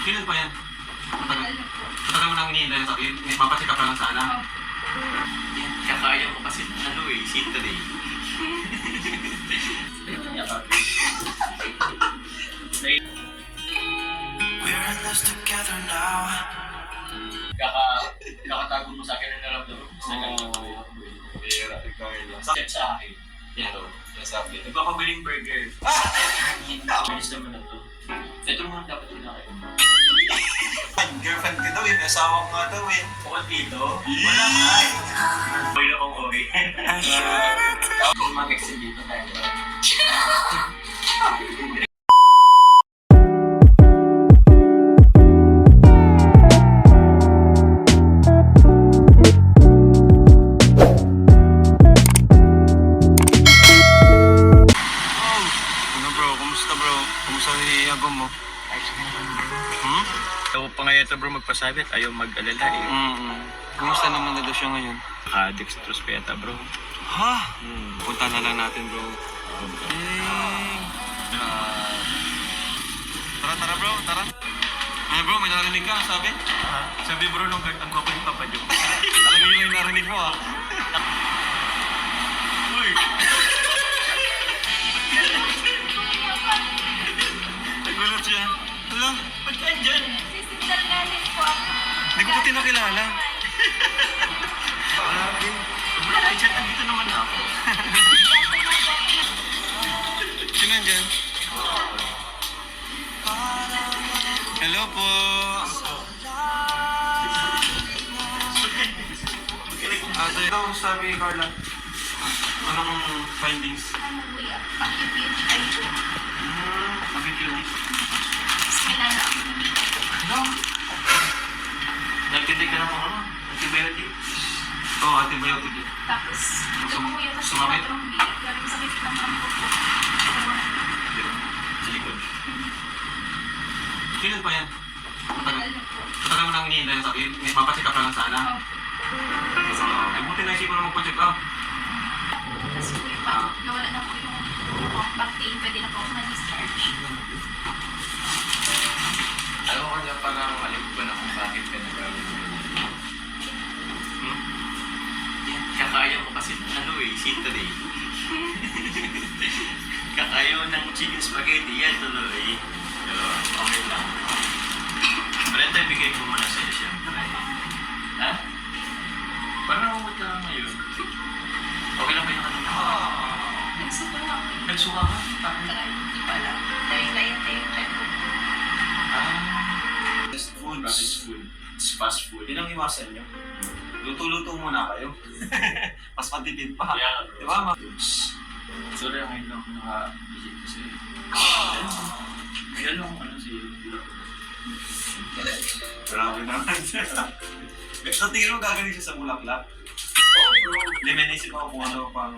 Kailan pa yan? Matagal mo nang hinihintay yung sakit. Mapacheck up ka lang sana. Yan, kakaya mo kasi ng ano eh, sinta eh. We're in this together now. Nakatago mo sa akin ang naramdaman mo. Bira, ikaw yun. Sakit sa akin. Yan o. Nasabi. Nagpapabiling burger. Ayos naman na to. Ito naman dapat kinakain. Girlfriend ka daw eh. Asawa ko nga daw eh. Bukod dito, wala nga. Okay na kong okay. Kung mag-exit dito tayo ba? Ano bro? Kumusta bro? Kumusta yung agom mo? Ako pa nga ito bro magpasabit, ayaw mag-alala eh. Kumusta naman na daw siya ngayon? Dextrose pa yata bro. Ha? Punta na lang natin bro. Tara bro, tara. Ano bro, may narinig ka, sabi? Sabi bro nung ang gwapo ni Papa Joe. Talaga yun yung narinig mo ah. Uy! Nagulat siya. Hala, Ba't ka dyan? Sisindalalin po ako. hindi ko pati nakilala. Bro, ay chat, andito naman ako. Sino nandyan? Hello po. Ate, ito sabi Carla. Anong findings? Ano kuya? Pag-PHI po. Mag-clinic. Sila na ako. Hello? Nagtitig ka na po ano? Antibiotic? Oo, antibiotic eh. Tapos, ito po kuya kasi Sumakit? tatlong bilik. Galing sakit ng kampo po. Sa likod. Kailan pa yan? Matagal na po. Matagal mo nang hinihintay yung sakit. Mapacheck up ka lang sana. Ay, buti na isip mo na magpacheck up. Kasi kuya, pag nawala na po yung back pain, pwede na po ako na-discharge. Alam ko niya parang alam ko na kung bakit ka nagkaroon. Yan, kakaya mo kasi ng ano eh, sinta eh. Kakaya mo ng chicken spaghetti, yan tuloy. Pero okay lang. Pero ito, ibigay ko muna sa'yo siyempre. Ha? Parang namumot ka lang ngayon. Okay lang ba yung ano? Nagsuko nga po. Nagsuka ka? Bakit? Hindi pa lang. Dahil kaya tayo check po. Fast food. Fast food. It's fast food. Yun ang iwasan nyo. Luto-luto muna kayo. Mas matipid pa. Yeah, bro. Di ba ma? Sorry, ngayon lang ako naka-visit kasi. Ngayon lang ano si Grabe naman. Sa tingin mo gagaling siya sa bulaklak? Oh, bro. Hindi, may naisip ako kung ano pang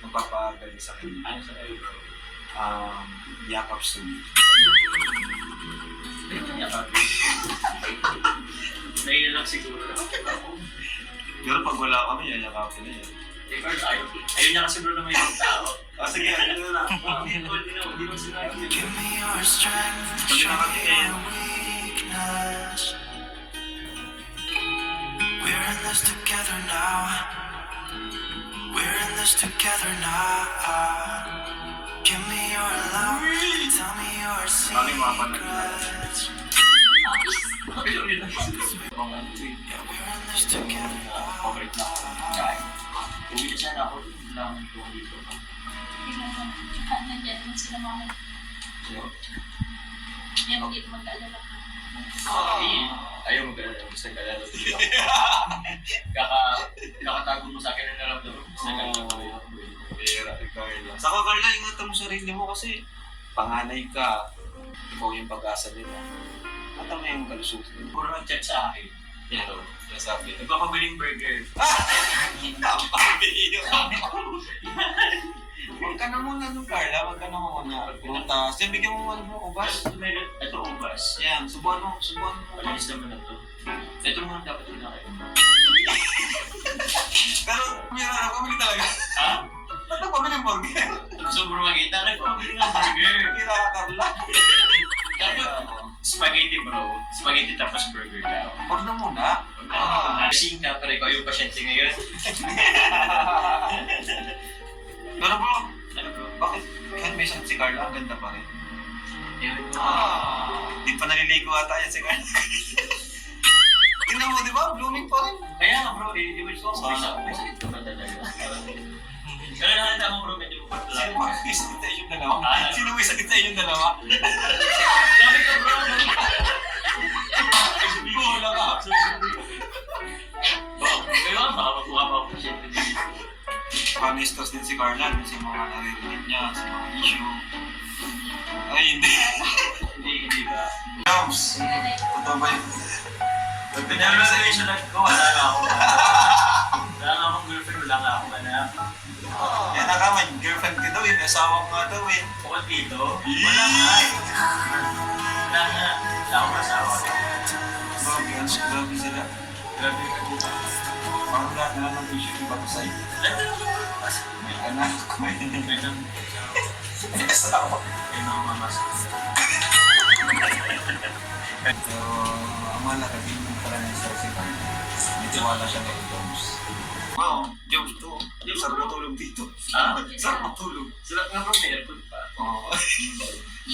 magpapagaling sa akin. Ano sa kayo, bro? Yakap soon. Hindi ko niyakap. Ngayon lang siguro. Pero pag wala kami, yayakapin na yan. Eh, Carl, ayaw niya kasi bro na may ibang tao. Sige, ano na lang. Hindi mo sinabi. Give me your strength, show me your weakness. We're in this together now. We're in this together now. Give me your love, tell me your Bakit mga panagin? secrets. Ayaw nila. Yeah, we're in this together now. Okay na. Kain. Uwi na sana ako. Lang ito dito. Nandyan naman sila mama. Yan, hindi mag-alala po. Ayaw mag-alala. Gusto ka-alala dito. Nakatago mo sa akin ang naramdaman mo. Gusto ka-alala. Bira, ikaw yun. Saka Carla, ingatan mo sarili mo kasi panganay ka. Ikaw yung pag-asa nila. At ang yung kalusutin mo. Puro nag-chat sa akin. Yan o, nasabi. Nagpapabiling burger. Napakabili ka. Huwag ka na muna nung Carla, huwag ka na muna. Prutas. Yan, bigyan mo ano mo, ubas. Ito ubas. Yan, subuhan mo. Malinis naman na to. Ito naman dapat kinakain. Pero, mira, pamili talaga. Ha? Ba't nagpamili ng burger? Sobrang makita. Nagpapabiling ang burger. Mira ka, Carla. Dapat Spaghetti bro. Spaghetti tapos burger daw. Huwag na muna. Lasing na pero ikaw yung pasyente ngayon. Pero bro, Ano bro? bakit kahit may sakit si Carla, ang ganda pa rin? Ewan ko. Di pa naliligo ata yan si Carla. Tingnan mo, di ba? Blooming pa rin. Kaya nga bro, i-image ko ako. May sakit ka ba talaga? Pero nakita mo bro, medyo Sino lang. ba may sakit sa inyong dalawa? Sino may sakit sa inyong dalawa? Grabe ka bro! Wala ka. Kaya nga, baka makuha pa ako pasyente dito. Panistos din si Carla dun sa mga naririnig niya, sa mga issue. Ay, hindi. Hindi ba? Joms! Totoo ba yun? Pinalo sa issue lang ko, wala nga ako. Wala nga akong girlfriend, wala nga akong anak. Yan na ka, may girlfriend ka daw eh, may asawa ko nga daw eh. Bukod dito, wala nga. Wala nga. Wala akong asawa. Grabe, ano? Grabe sila. Grabe ka dito. Parang lahat na lang ng issue, iba ko sa'yo. May anak, may asawa. May mga mamas. So, ang mahalaga din yung pala niya sa si Carla. May tiwala siya kay Joms. Wow, Joms to. Sarap matulog dito. Ah? Sarap matulog. Sila nga bro, may aircon pa. Oo.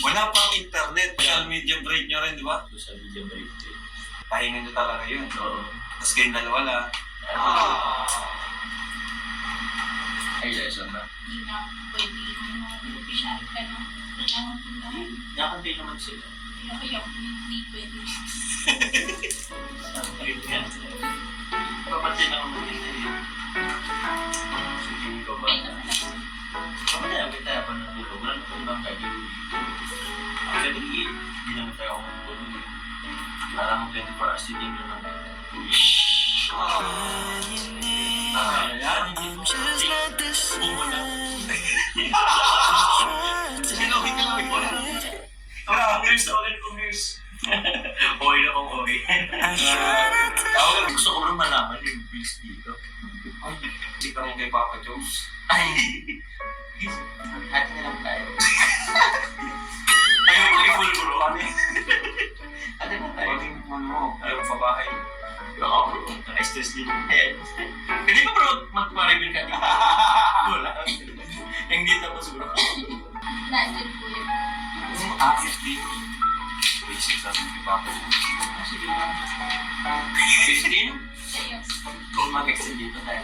Wala pang internet. Social media break nyo rin, di ba? Ito sa video break din. Pahinga nyo talaga yun. Oo. Tapos kayong dalawa lang. Ay, lesson na. Hindi na pwede yung mga official ka na. Kailangan ko lang. Nakantay naman sila. Kaya hindi pwede. Ayun yan. Kapatid ako maganda eh. Sige, ikaw ba? Ay, naman ako. Kapatid ako tayo pa ng tulog. Wala naman bang gagawin dito. Actually, hindi naman tayo ako magtulog eh. Parang 24 hours din yun lang. Just let this Sinilawin ka lang ito. Okay na kung okay. I try not to Ako lang gusto ko rin malaman yung bills dito. Ay, hindi ka mo kay Papa Jones. Ay! Hati na lang tayo. Ayaw ko i-full bro. Hati na tayo. Paging mo, ayaw pa bahay. Oo bro. Naka-stress din. Ayan. Pwede ba bro magpa-reveal ka dito? Wala. Yung dito po siguro. Nandun po yun. Akit dito. Basic sa akin kay Papa Jones. Sige ba? 15? Sa'yo. Kung mag-extend dito tayo.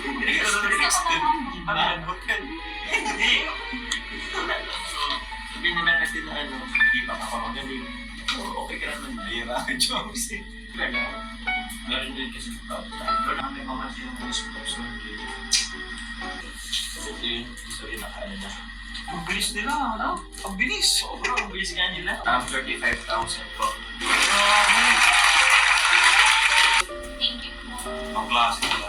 Hindi ka na nag-extend. Ano yan, hotel? Hindi. Sabihin naman natin na ano, hindi pa ako magaling. Okay ka naman. Nahira ka, Jones eh. Wala. Meron din kasi ito. Pero may mga yung sponsor. Ito yun, gusto rin nakaano na. Ang bilis nila, ano? Ang bilis. Sobrang bilis nga nila. 35,000 po. Thank you po. Ang klase nila.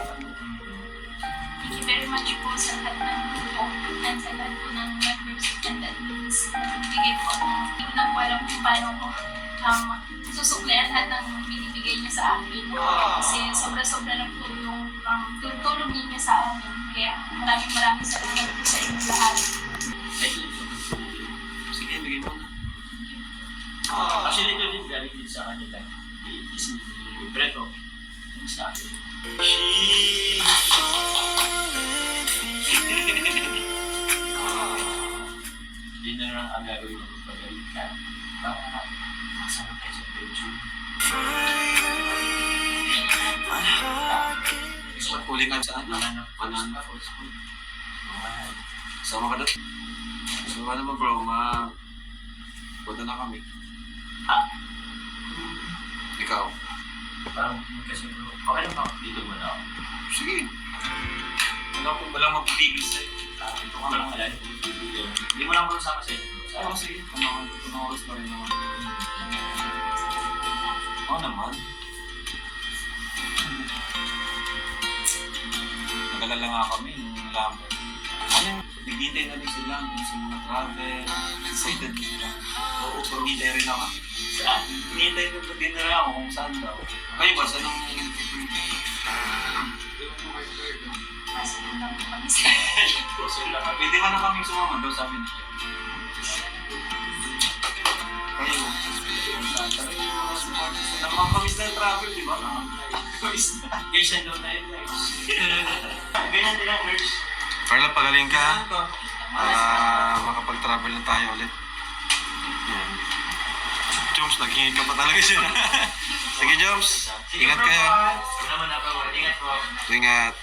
Thank you very much po sa lahat ng tulong at sa lahat po ng members and admins na nagbigay po ng hindi na po alam kung paano ko susuklayan lahat ng binibigay niyo sa akin. Kasi sobra-sobra na po yung tulong niyo sa amin. Kaya maraming salamat po sa inyo lahat. Sige, bigay mo na. Actually, ito din galing din sa kanila. Isip ni Breto. Sa akin. Hindi na lang ang gagawin ng pagaling ka. Masama tayo sa bedroom. my heart Gusto mo huli ka saan? Banana. Sama ka doon. So ano ba bro, punta na kami. Ikaw. Parang kasi bro, okay lang ako. Dito mo na ako. Sige. Walang magpipigil sa'yo. Ito ka lang alay. Hindi mo lang bro sama sa inyo. Oo, sige. Panahon oras na rin naman. Oo naman. Nagalala nga kami nung nalaman. Ano, naghihintay na din sila sa mga travel. Excited din sila. Oo, pag-hintay rin ako. Saan? Hinihintay ko din na ako kung saan daw. Kayo ba, saan ang Kasi lang po kami sa Puso lang kami. pwede ka na kami sumama daw sabi niya. Nakakamiss na yung travel, di ba? Nakakamiss na. Guys, ano tayo guys? Ganyan din ang nurse. Carla, pagaling ka. Ito. Makapag-travel na tayo ulit. Yan. Joms, naghingi ka pa talaga siya. Sige, Joms. Ingat kayo. Ano naman ako, ingat po. Ingat.